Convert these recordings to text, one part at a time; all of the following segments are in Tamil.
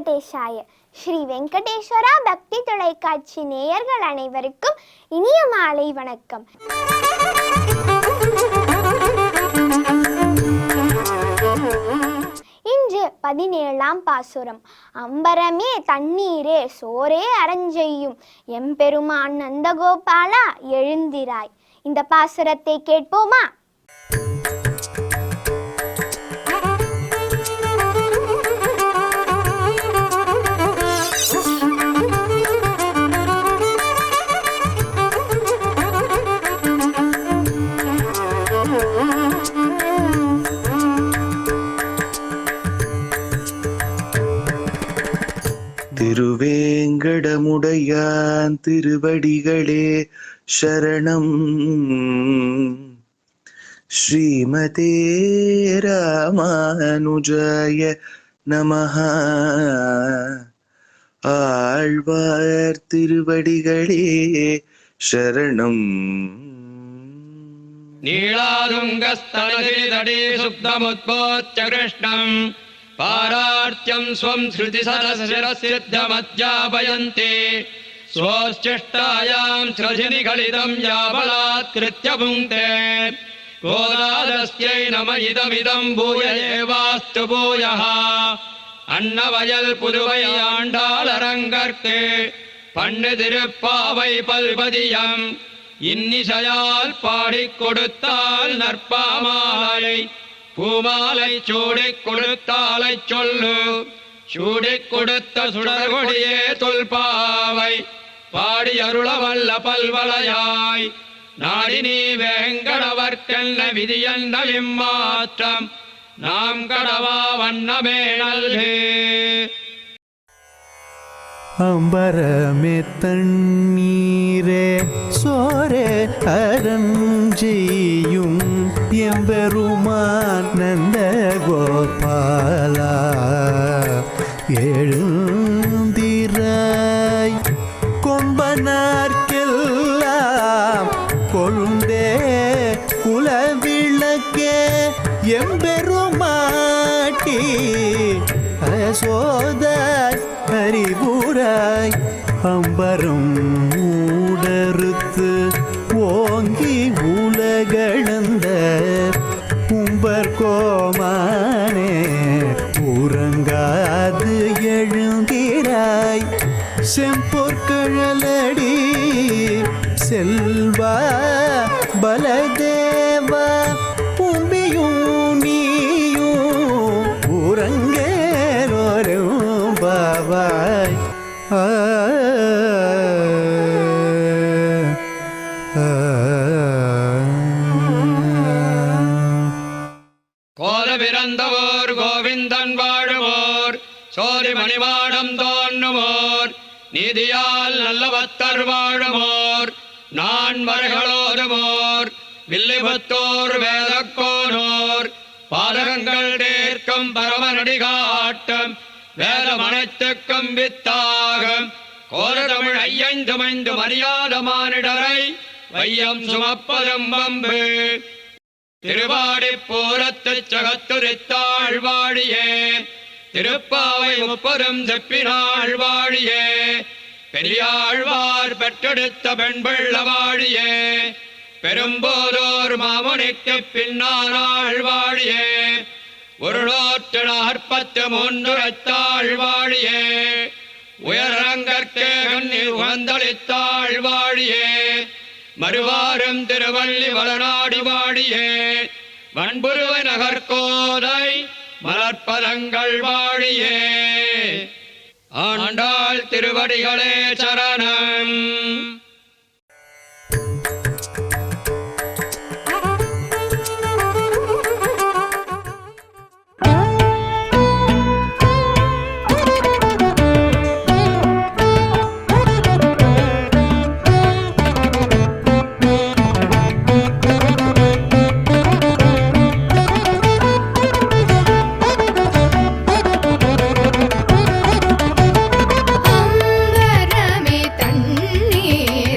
வெங்கடேஷாய. ஸ்ரீ வெங்கடேஸ்வரா பக்தி தொலைக்காட்சி நேயர்கள் அனைவருக்கும் இனிய மாலை வணக்கம். இன்று 17ஆம் பாசுரம். அம்பரமே தண்ணீரே சோரே அரஞ்செய்யும் எம்பெருமான் நந்தகோபாலா எழுந்திராய். இந்த பாசுரத்தை கேட்போமா? திருவேங்கடமுடையான் திருவடிகளே சரணம். ஸ்ரீமதே ராமானுஜாய நமஹ. ஆழ்வார் திருவடிகளே சரணம். நீளாதுங்கஸ்தனகிரிதடே சுப்தமுத்போத்ய கிருஷ்ணம் பாரார்த்தியம் ஸ்வம் ஸ்ருதிசரசிரசித்தமத்யாபயந்தே ஸ்வோஷ்டிஷ்டாயாம் ஸ்ரஜினிகலிதம் யாபலாத்கிருத்ய புங்க்தே கோதாதஸ்யை நம இதமிதம் பூய ஏவாஸ்து பூயः. அன்னவயல் புதுவை ஆண்டாள் அரங்கற்கு பண்ணு திருப்பாவை பல்பதியம் இன்னிசையால் பாடிக் கொடுத்தால் நற்பாமாலை பூமாலை சூடிக் கொடுத்தாலை சொல்லு. சூடிக் கொடுத்த சுடர்கொடியே தொல்பாவை பாடி அருளவல்ல பல்வளையாய். நாடி நீ வேங்கடவர்க்கென்ன விதியென்ன இம்மாற்றம் நாம் கடவா வண்ணமே நல்கு. அம்பரமே தண்ணீரே சோரே அரஞ்செய்யும் எம்பெருமான் நந்தகோபாலா எழுந்திராய். கொம்பனார்க்கெல்லாம் கொழுந்தே குலவிளக்கே எம்பெருமாட்டி அசோதாய் அறிவுராய். அம்பரம் மூடறுத்து ஓங்கி உலகளந்த உம்பர் கோமானே உறங்காது எழுந்திராய். செம்பொற்கழலடி செல்வா பலதேவா உம்பியும் நீயும் உறங்கேரோரும் பாவாய். கோலபிறந்தவோர் கோவிந்தன் வாழுவோர் சோதி மணிமாடம் தோன்றுவோர் நீதியால் நல்லவத்தர் வாழுவோர் நான் மறைகளோதுவோர் வில்லிபுத்தோர் வேதக்கோனோர் பாதகங்கள் தீர்க்கும் பரமநடி காட்டும் வேதமனைத்துக்கும் வித்தாகும் கோரதமிழ் ஐயந்துமைந்து மரியாத மானிடரை வையம் சுமப்பதும் வம்பு. திருவாடி பூரத்துச் சகத்துரித்தாள் வாழியே திருப்பாவை முப்பதும் செப்பினாள் வாழியே பெரியாழ்வார் பெற்றெடுத்த பெண்பிள்ள வாழியே பெரும்போதோர் மாமுனிக்கு பின்னானாள் வாழியே ஒரு 143 வாழியே உயரங்கற்கே கண்ணி உகந்தளித்தாள் வாழியே மறுவாரும் திருவள்ளி வளநாடி வாழியே வன்புருவ நகர்கோதை மலர்பதங்கள் வாழியே. ஆண்டாள் திருவடிகளே சரணம். அம்பரமே தண்ணீர்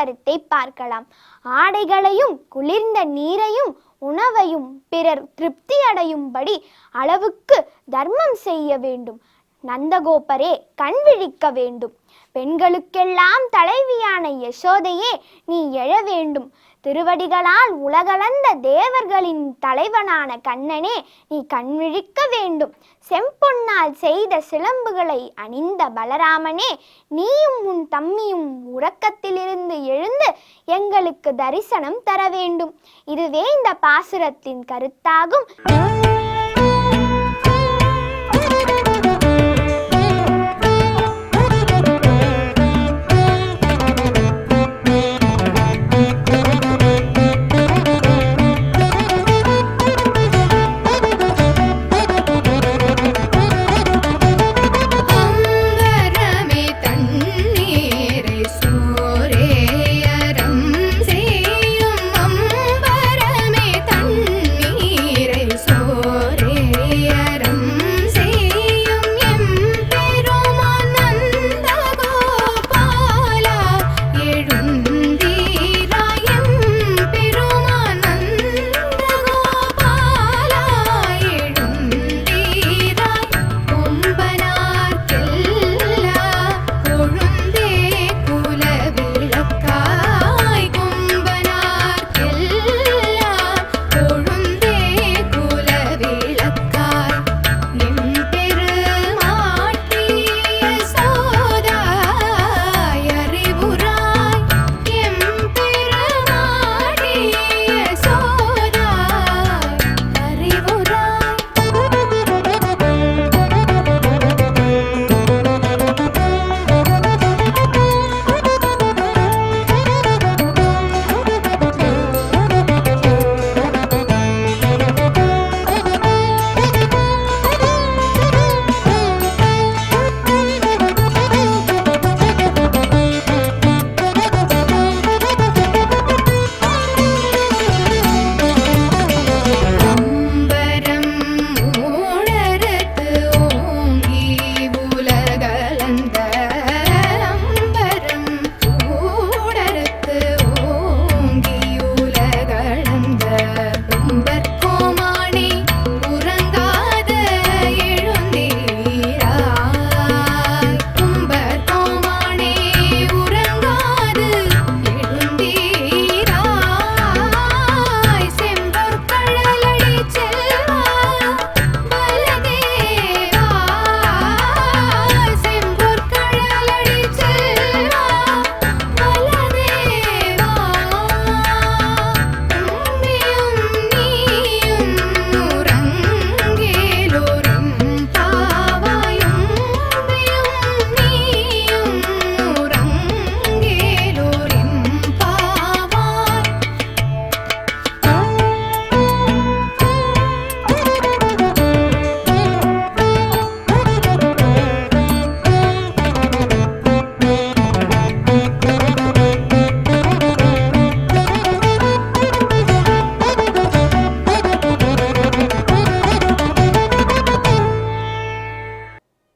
கருத்தை பார்க்கலாம். ஆடைகளையும் குளிர்ந்த நீரையும் உணவையும் பிறர் திருப்தி அடையும்படி அளவுக்கு தர்மம் செய்ய வேண்டும். நந்தகோபரே, கண் விழிக்க வேண்டும். பெண்களுக்கெல்லாம் தலைவியான யசோதையே, நீ எழ வேண்டும். திருவடிகளால் உலகளந்த தேவர்களின் தலைவனான கண்ணனே, நீ கண் விழிக்க வேண்டும். செம்பொன்னால் செய்த சிலம்புகளை அணிந்த பலராமனே, நீயும் உன் தம்மியும் உறக்கத்திலிருந்து எழுந்து எங்களுக்கு தரிசனம் தர வேண்டும். இதுவே இந்த பாசுரத்தின் கருத்தாகும்.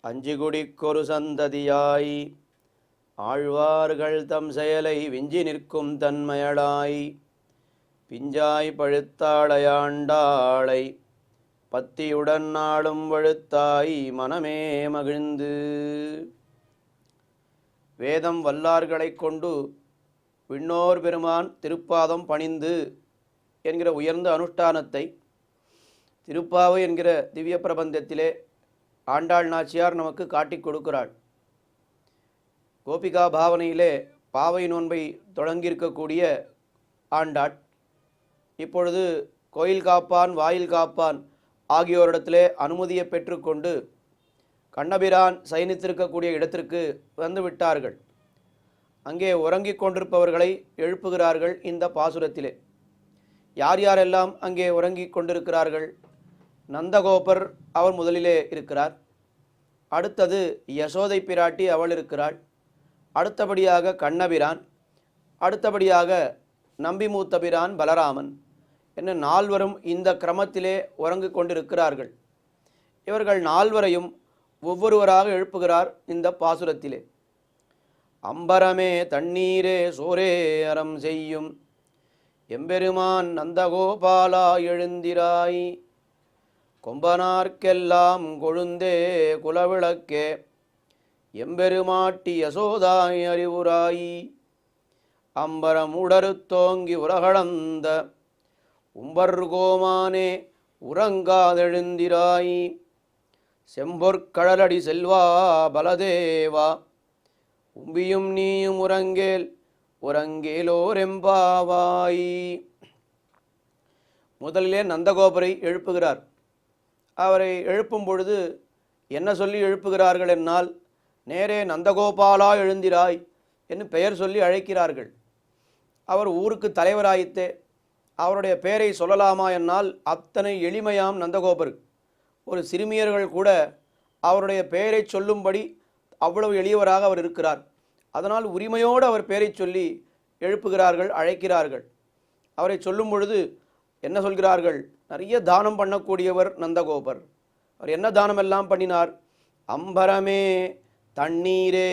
அஞ்சுகுடிக்கொரு சந்ததியாய் ஆழ்வார்கள் தம் செயலை விஞ்சி நிற்கும் தன்மையளாய் பிஞ்சாய் பழுத்தாளையாண்டாளை பத்தியுடன் நாளும் வழுத்தாய் மனமே மகிழ்ந்து. வேதம் வல்லார்களைக் கொண்டு விண்ணோர் பெருமான் திருப்பாதம் பணிந்து என்கிற உயர்ந்த அனுஷ்டானத்தை திருப்பாவை என்கிற திவ்ய பிரபந்தத்திலே ஆண்டாள் நாச்சியார் நமக்கு காட்டிக் கொடுக்கிறாள். கோபிகா பாவனையிலே பாவை நோன்பை தொடங்கியிருக்கக்கூடிய ஆண்டாள் இப்பொழுது கோயில் காப்பான் வாயில் காப்பான் ஆகியோரிடத்திலே அனுமதியை பெற்றுக்கொண்டு கண்ணபிரான் சயனித்திருக்கக்கூடிய இடத்திற்கு வந்து விட்டார்கள். அங்கே உறங்கிக் கொண்டிருப்பவர்களை எழுப்புகிறார்கள். இந்த பாசுரத்திலே யார் யாரெல்லாம் அங்கே உறங்கிக் கொண்டிருக்கிறார்கள்? நந்தகோபர் அவர் முதலிலே இருக்கிறார். அடுத்தது யசோதை பிராட்டி அவள் இருக்கிறாள். அடுத்தபடியாக கண்ணபிரான், அடுத்தபடியாக நம்பி மூத்த பிரான் பலராமன் என்ன நால்வரும் இந்த கிரமத்திலே உறங்கிக் கொண்டிருக்கிறார்கள். இவர்கள் நால்வரையும் ஒவ்வொருவராக எழுப்புகிறார் இந்த பாசுரத்திலே. அம்பரமே தண்ணீரே சோரே அறம் செய்யும் எம்பெருமான் நந்தகோபாலா எழுந்திராய் கொம்பனார்க்கெல்லாம் கொழுந்தே குலவிளக்கே எம்பெருமாட்டி யசோதாய் அறிவுராய் அம்பரம் உடருத்தோங்கி உலகளந்த உம்பர்கோமானே உறங்காதெழுந்திராய் செம்பொற்கடலடி செல்வா பலதேவா உம்பியும் நீயும் உறங்கேலோரெம்பாவாய். முதலிலே நந்தகோபரை எழுப்புகிறார். அவரை எழுப்பும் பொழுது என்ன சொல்லி எழுப்புகிறார்கள் என்னால், நேரே நந்தகோபாலா எழுந்திராய் என்று பெயர் சொல்லி அழைக்கிறார்கள். அவர் ஊருக்கு தலைவராயித்தே, அவருடைய பெயரை சொல்லலாமா என்னால் அத்தனை எளிமையாம் நந்தகோபர். ஒரு சிறுமியர்கள் கூட அவருடைய பெயரை சொல்லும்படி அவ்வளவு எளியவராக அவர் இருக்கிறார். அதனால் உரிமையோடு அவர் பெயரை சொல்லி எழுப்புகிறார்கள், அழைக்கிறார்கள். அவரை சொல்லும் பொழுது என்ன சொல்கிறார்கள், நிறைய தானம் பண்ணக்கூடியவர் நந்தகோபர். அவர் என்ன தானம் எல்லாம் பண்ணினார், அம்பரமே தண்ணீரே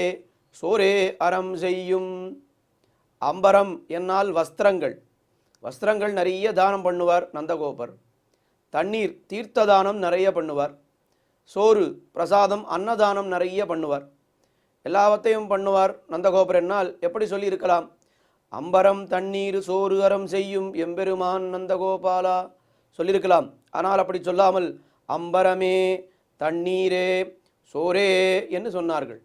சோரே அறம் செய்யும். அம்பரம் என்னால் வஸ்திரங்கள், வஸ்திரங்கள் நிறைய தானம் பண்ணுவார் நந்தகோபர். தண்ணீர் தீர்த்த தானம் நிறைய பண்ணுவார். சோறு பிரசாதம் அன்னதானம் நிறைய பண்ணுவார். எல்லாவற்றையும் பண்ணுவார் நந்தகோபர் என்னால் எப்படி சொல்லி இருக்கலாம், அம்பரம் தண்ணீர் சோறு அறம் செய்யும் எம்பெருமான் நந்தகோபாலா சொல்லியிருக்கலாம். ஆனால் அப்படி சொல்லாமல் அம்பரமே தண்ணீரே சோரே என்று சொன்னார்கள்.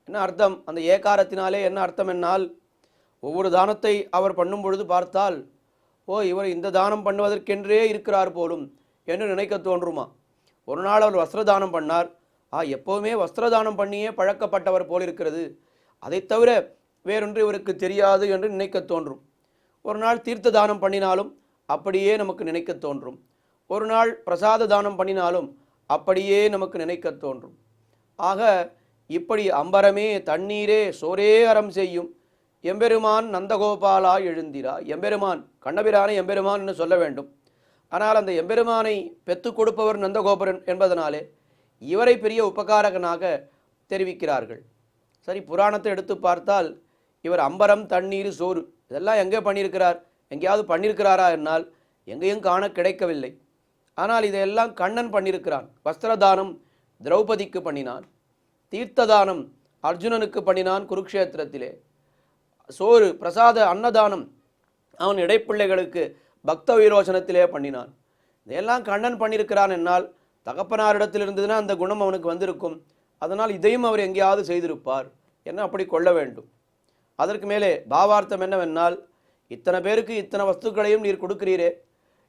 என்ன அர்த்தம், அந்த ஏகாரத்தினாலே என்ன அர்த்தம் என்னால், ஒவ்வொரு தானத்தை அவர் பண்ணும் பொழுது பார்த்தால், ஓ இவர் இந்த தானம் பண்ணுவதற்கென்றே இருக்கிறார் போலும் என்று நினைக்க தோன்றுமா. ஒரு நாள் அவர் வஸ்திரதானம் பண்ணார். எப்போவுமே வஸ்திரதானம் பண்ணியே பழக்கப்பட்டவர் போல் இருக்கிறது, அதை தவிர வேறொன்று இவருக்கு தெரியாது என்று நினைக்க தோன்றும். ஒரு நாள் தீர்த்த தானம் பண்ணினாலும் அப்படியே நமக்கு நினைக்க தோன்றும். ஒரு நாள் பிரசாத தானம் பண்ணினாலும் அப்படியே நமக்கு நினைக்க தோன்றும். ஆக இப்படி அம்பரமே தண்ணீரே சோரே அறம் செய்யும் எம்பெருமான் நந்தகோபாலா எழுந்திரா. எம்பெருமான் கண்ணபிரானை எம்பெருமான் என்று சொல்ல வேண்டும். ஆனால் அந்த எம்பெருமானை பெற்று கொடுப்பவர் நந்தகோபுரன் என்பதனாலே இவரை பெரிய உபகாரகனாக தெரிவிக்கிறார்கள். சரி, புராணத்தை எடுத்து பார்த்தால் இவர் அம்பரம் தண்ணீர் சோறு இதெல்லாம் எங்கே பண்ணியிருக்கிறார், எங்கேயாவது பண்ணியிருக்கிறாரா என்னால் எங்கேயும் காண கிடைக்கவில்லை. ஆனால் இதையெல்லாம் கண்ணன் பண்ணியிருக்கிறான். வஸ்திரதானம் திரௌபதிக்கு பண்ணினான், தீர்த்ததானம் அர்ஜுனனுக்கு பண்ணினான் குருக்ஷேத்திரத்திலே, சோறு பிரசாத அன்னதானம் அவன் இடைப்பிள்ளைகளுக்கு பக்த விரோசனத்திலே பண்ணினான். இதையெல்லாம் கண்ணன் பண்ணியிருக்கிறான் என்னால் தகப்பனாரிடத்தில் இருந்ததுன்னா அந்த குணம் அவனுக்கு வந்திருக்கும். அதனால் இதையும் அவர் எங்கேயாவது செய்திருப்பார் என்ன அப்படி கொள்ள வேண்டும். அதற்கு மேலே பாவார்த்தம் என்னவென்னால், இத்தனை பேருக்கு இத்தனை வஸ்துக்களையும் நீர் கொடுக்கிறீரே,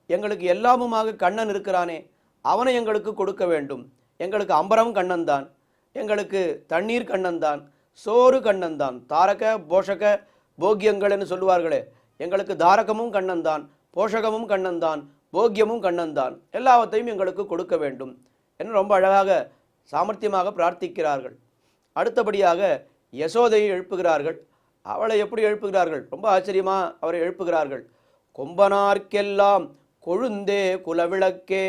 எங்களுக்கு எல்லாமுமாக கண்ணன் இருக்கிறானே, அவனை எங்களுக்கு கொடுக்க வேண்டும். எங்களுக்கு அம்பரம் கண்ணன் தான், எங்களுக்கு தண்ணீர் கண்ணன் தான், சோறு கண்ணன் தான், தாரக போஷக போக்கியங்கள் என்று சொல்லுவார்களே, எங்களுக்கு தாரகமும் கண்ணன் தான், போஷகமும் கண்ணன் தான், போக்கியமும் கண்ணன் தான், எல்லாவற்றையும் எங்களுக்கு கொடுக்க வேண்டும் என்று ரொம்ப அழகாக சாமர்த்தியமாக பிரார்த்திக்கிறார்கள். அடுத்தபடியாக யசோதையை எழுப்புகிறார்கள். அவளை எப்படி எழுப்புகிறார்கள், ரொம்ப ஆச்சரியமாக அவரை எழுப்புகிறார்கள். கொம்பனார்க்கெல்லாம் கொழுந்தே குலவிளக்கே.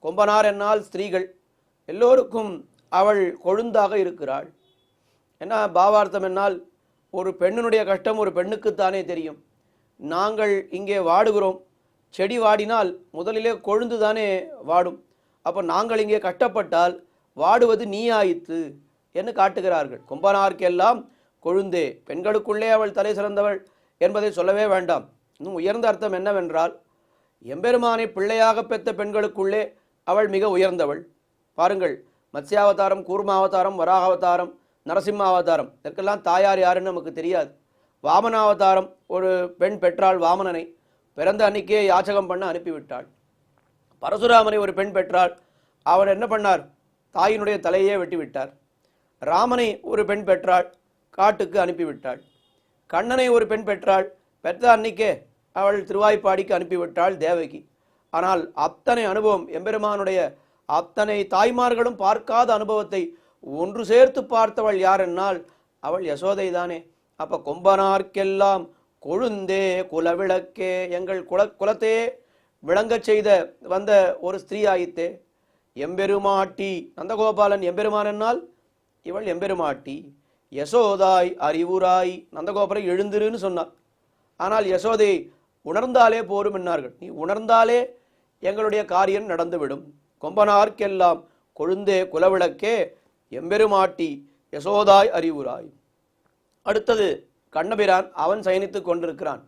கொம்பனார் என்னால் ஸ்திரீகள் எல்லோருக்கும் அவள் கொழுந்தாக இருக்கிறாள். என்ன பாவார்த்தம் என்னால், ஒரு பெண்ணினுடைய கஷ்டம் ஒரு பெண்ணுக்குத்தானே தெரியும். நாங்கள் இங்கே வாடுகிறோம், செடி வாடினால் முதலிலே கொழுந்து தானே வாடும். அப்போ நாங்கள் இங்கே கஷ்டப்பட்டால் வாடுவது நீ ஆயிற்று என்று காட்டுகிறார்கள். கொம்பனார்க்கெல்லாம் கொழுந்தே, பெண்களுக்குள்ளே அவள் தலை சிறந்தவள் என்பதை சொல்லவே வேண்டாம். இன்னும் உயர்ந்த அர்த்தம் என்னவென்றால், எம்பெருமானை பிள்ளையாக பெற்ற பெண்களுக்குள்ளே அவள் மிக உயர்ந்தவள். பாருங்கள், மத்ஸ்யாவதாரம், கூர்மாவதாரம், வராகாவதாரம், நரசிம்மாவதாரம், இதற்கெல்லாம் தாயார் யாருன்னு நமக்கு தெரியாது. வாமனாவதாரம், ஒரு பெண் பெற்றாள் வாமனனை, பிறந்த அன்னைக்கே யாச்சகம் பண்ண அனுப்பிவிட்டாள். பரசுராமனை ஒரு பெண் பெற்றாள், அவன் என்ன பண்ணார், தாயினுடைய தலையே வெட்டிவிட்டார். ராமனை ஒரு பெண் பெற்றாள், காட்டுக்கு அனுப்பிவிட்டாள். கண்ணனை ஒரு பெண் பெற்றாள், பெற்ற அன்னைக்கே அவள் திருவாய்ப்பாடிக்கு அனுப்பிவிட்டாள் தேவகி. ஆனால் அத்தனை அனுபவம் எம்பெருமானுடைய அத்தனை தாய்மார்களும் பார்க்காத அனுபவத்தை ஒன்று சேர்த்து பார்த்தவள் யார் என்னால் அவள் யசோதை தானே. அப்போ கொம்பனார்க்கெல்லாம் கொழுந்தே குலவிளக்கே, எங்கள் குலத்தையே விளங்கச் செய்த வந்த ஒரு ஸ்திரீ ஆயித்தே. எம்பெருமாட்டி, நந்தகோபாலன் எம்பெருமான் என்னால் இவள் எம்பெருமாட்டி. யசோதாய் அறிவுராய், நந்தகோபரை எழுந்திருன்னு சொன்னார். ஆனால் யசோதை உணர்ந்தாலே போரும் என்னார்கள். நீ உணர்ந்தாலே எங்களுடைய காரியம் நடந்துவிடும். கொம்பனார்க்கெல்லாம் கொழுந்தே குலவிளக்கே எம்பெருமாட்டி யசோதாய் அறிவுராய். அடுத்தது கண்ணபிரான், அவன் சயனித்து கொண்டிருக்கிறான்.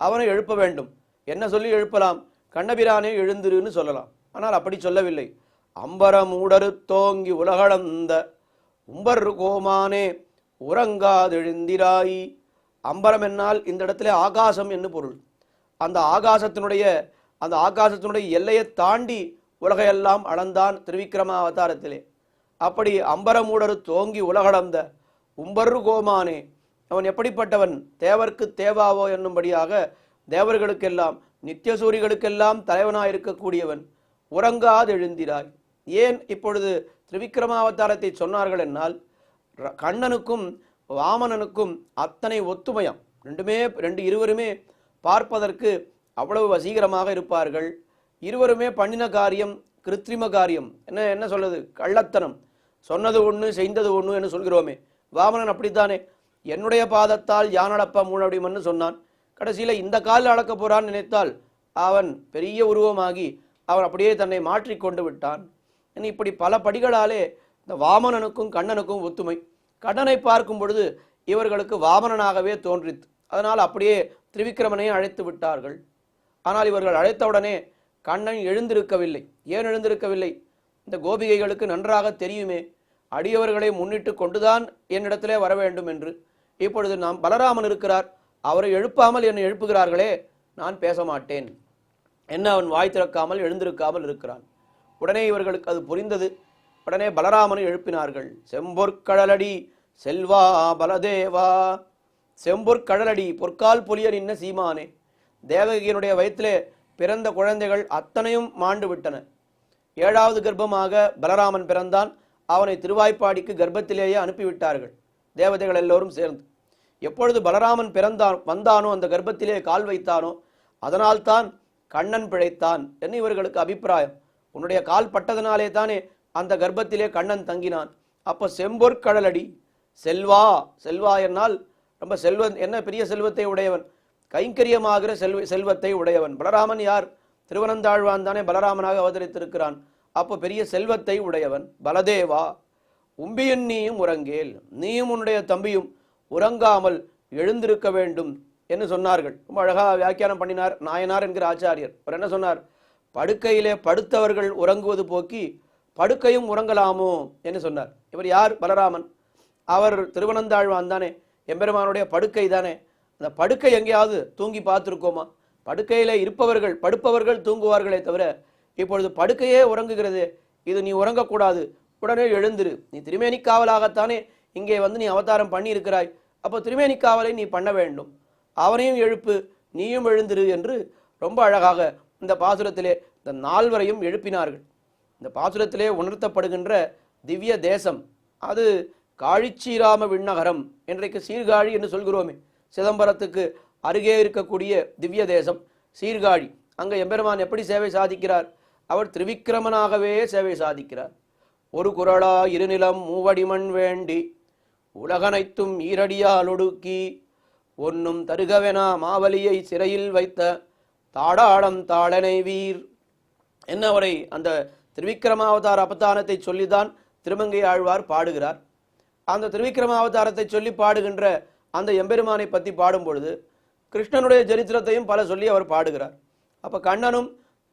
அவனை எழுப்ப வேண்டும். என்ன சொல்லி எழுப்பலாம்? கண்ணபிரானே எழுந்திருன்னு சொல்லலாம். ஆனால் அப்படி சொல்லவில்லை. அம்பரமூடரு தோங்கி உலகளந்த உம்பர் கோமானே உறங்காதெழுந்திராய். அம்பரம் என்னால் இந்த இடத்துல ஆகாசம் என்று பொருள். அந்த ஆகாசத்தினுடைய எல்லையை தாண்டி உலகையெல்லாம் அளந்தான் திருவிக்கிரம அவதாரத்திலே. அப்படி அம்பரமூடரு தோங்கி உலகளந்த உம்பர் கோமானே, அவன் எப்படிப்பட்டவன்? தேவர்க்கு தேவாவோ என்னும்படியாக தேவர்களுக்கெல்லாம் நித்தியசூரிகளுக்கெல்லாம் தலைவனாயிருக்கக்கூடியவன். உறங்காது எழுந்திராய். ஏன் இப்பொழுது திருவிக்கிரமாவதாரத்தை சொன்னார்கள் என்னால், கண்ணனுக்கும் வாமனனுக்கும் அத்தனை ஒத்துமையாம். இருவருமே பார்ப்பதற்கு அவ்வளவு வசீகரமாக இருப்பார்கள். இருவருமே பண்ணின காரியம் கிருத்திரிம காரியம். என்ன சொல்றது? கள்ளத்தனம். சொன்னது ஒன்று செய்தது ஒன்று என்று சொல்கிறோமே. வாமனன் அப்படித்தானே, என்னுடைய பாதத்தால் யானளப்ப மூணடிமன்னு சொன்னான். கடைசியில் இந்த காலில் அளக்க போறான்னு நினைத்தால் அவன் பெரிய உருவமாகி அவன் அப்படியே தன்னை மாற்றிக்கொண்டு விட்டான். இப்படி பல படிகளாலே இந்த வாமனனுக்கும் கண்ணனுக்கும் ஒத்துமை. கண்ணனை பார்க்கும் பொழுது இவர்களுக்கு வாமனனாகவே தோன்றித்து. அதனால் அப்படியே திரிவிக்கிரமனை அழைத்து விட்டார்கள். ஆனால் இவர்கள் அழைத்தவுடனே கண்ணன் எழுந்திருக்கவில்லை. ஏன் எழுந்திருக்கவில்லை? இந்த கோபிகைகளுக்கு நன்றாக தெரியுமே, அடியவர்களை முன்னிட்டு கொண்டுதான் என்னிடத்திலே வர வேண்டும் என்று. இப்பொழுது நாம் பலராமன் இருக்கிறார், அவரை எழுப்பாமல் என்னை எழுப்புகிறார்களே, நான் பேச மாட்டேன் என்ன அவன் வாய் திறக்காமல் எழுந்திருக்காமல் இருக்கிறான். உடனே இவர்களுக்கு அது புரிந்தது. உடனே பலராமனை எழுப்பினார்கள். செம்பொற்கழலடி செல்வா பலதேவா. செம்பொற்கழலடி, பொற்கால் பொலிய நின்ன சீமானே. தேவகியினுடைய வயிற்றிலே பிறந்த குழந்தைகள் அத்தனையும் மாண்டு விட்டன. 7வது கர்ப்பமாக பலராமன் பிறந்தான். அவனை திருவாய்ப்பாடிக்கு கர்ப்பத்திலேயே அனுப்பிவிட்டார்கள் தேவதைகள் எல்லோரும் சேர்ந்து. எப்பொழுது பலராமன் வந்தானோ, அந்த கர்ப்பத்திலே கால் வைத்தானோ, அதனால்தான் கண்ணன் பிழைத்தான் என்று இவர்களுக்கு அபிப்பிராயம். உன்னுடைய கால் பட்டதனாலே தானே அந்த கர்ப்பத்திலே கண்ணன் தங்கினான். அப்போ செம்பொற்கழலடி செல்வா. செல்வா என்னால் ரொம்ப என்ன பெரிய செல்வத்தை உடையவன், கைங்கரியமாகிற செல்வத்தை உடையவன். பலராமன் யார்? திருவனந்தாழ்வான் தானே பலராமனாக அவதரித்திருக்கிறான். அப்போ பெரிய செல்வத்தை உடையவன். பலதேவா உம்பியன் நீயும் உறங்கேல், நீயும் உன்னுடைய தம்பியும் உறங்காமல் எழுந்திருக்க வேண்டும் என்று சொன்னார்கள். ரொம்ப அழகா வியாக்கியானம் பண்ணினார் நாயனார் என்கிற ஆச்சாரியர். அவர் என்ன சொன்னார்? படுக்கையிலே படுத்தவர்கள் உறங்குவது போக்கி படுக்கையும் உறங்கலாமோ என்று சொன்னார். இவர் யார்? பலராமன். அவர் திருவனந்தாழ்வான் தானே, எம்பெருமானுடைய படுக்கை தானே. அந்த படுக்கை எங்கேயாவது தூங்கி பார்த்துருக்கோமா? படுக்கையிலே படுப்பவர்கள் தூங்குவார்களே தவிர, இப்பொழுது படுக்கையே உறங்குகிறது. இது நீ உறங்கக்கூடாது, உடனே எழுந்திரு. நீ திருமேனிக்காவலாகத்தானே இங்கே வந்து நீ அவதாரம் பண்ணி இருக்கிறாய். அப்போ திருமேனிக்காவலை நீ பண்ண வேண்டும். அவனையும் எழுப்பு, நீயும் எழுந்திரு என்று ரொம்ப அழகாக இந்த பாசுரத்திலே இந்த 4வரையும் எழுப்பினார்கள். இந்த பாசுரத்திலே உணர்த்தப்படுகின்ற திவ்ய தேசம் அது காழிச்சீராம விண்ணகரம். இன்றைக்கு சீர்காழி என்று சொல்கிறோமே, சிதம்பரத்துக்கு அருகே இருக்கக்கூடிய திவ்ய தேசம் சீர்காழி. அங்கே எம்பெருமான் எப்படி சேவை சாதிக்கிறார்? அவர் திரிவிக்கிரமனாகவே சேவை சாதிக்கிறார். ஒரு குரலா இருநிலம் மூவடிமண் வேண்டி உலகனைத்தும் ஈரடியால் ஒடுக்கி ஒன்னும் தருகவெனா மாவலியை சிறையில் வைத்த தாடாளம் தாளனை வீர் என்ன அவரை அந்த திருவிக்கிரமாவதார அபதானத்தை சொல்லிதான் திருமங்கை ஆழ்வார் பாடுகிறார். அந்த திருவிக்கிரமாவதாரத்தை சொல்லி பாடுகின்ற அந்த எம்பெருமானை பற்றி பாடும் பொழுது கிருஷ்ணனுடைய சரித்திரத்தையும் பல சொல்லி அவர் பாடுகிறார். அப்போ கண்ணனும்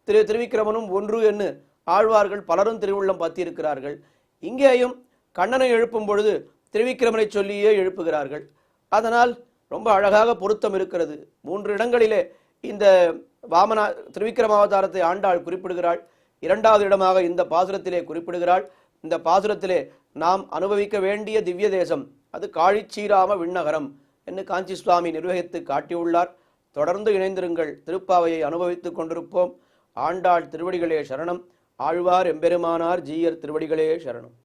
திருவிக்கிரமனும் ஒன்று என்று ஆழ்வார்கள் பலரும் திருவுள்ளம் பற்றியிருக்கிறார்கள். இங்கேயும் கண்ணனை எழுப்பும் பொழுது திருவிக்கிரமனை சொல்லியே எழுப்புகிறார்கள். அதனால் ரொம்ப அழகாக பொருத்தம் இருக்கிறது. 3 இடங்களிலே இந்த திருவிக்கிரமாவதாரத்தை ஆண்டாள் குறிப்பிடுகிறாள். 2வது இடமாக இந்த பாசுரத்திலே குறிப்பிடுகிறாள். இந்த பாசுரத்திலே நாம் அனுபவிக்க வேண்டிய திவ்ய தேசம் அது காழிச்சீராம விண்ணகரம் என்று காஞ்சி சுவாமி நிர்வகித்து காட்டியுள்ளார். தொடர்ந்து இணைந்திருங்கள், திருப்பாவையை அனுபவித்துக் கொண்டிருப்போம். ஆண்டாள் திருவடிகளே சரணம். ஆழ்வார் எம்பெருமானார் ஜீயர் திருவடிகளே சரணம்.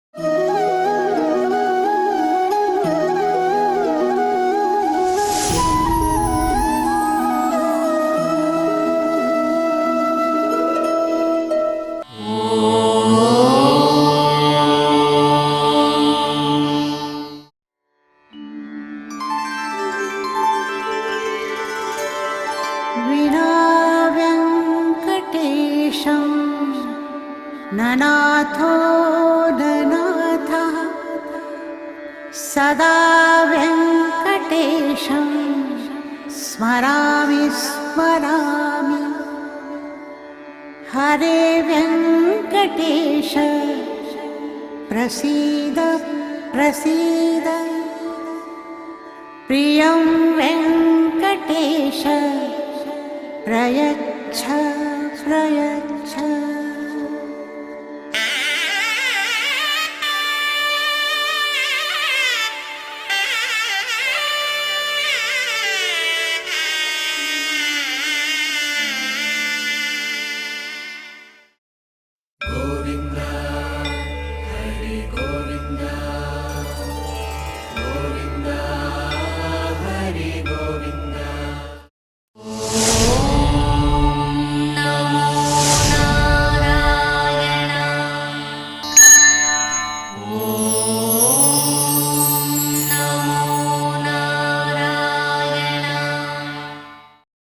ननाथो ननाथः सदा वेङ्कटेशं स्मरामि स्मरामि हरे वेङ्कटेश प्रसीद प्रसीद प्रियं वेङ्कटेश प्रयच्छ प्रयच्छ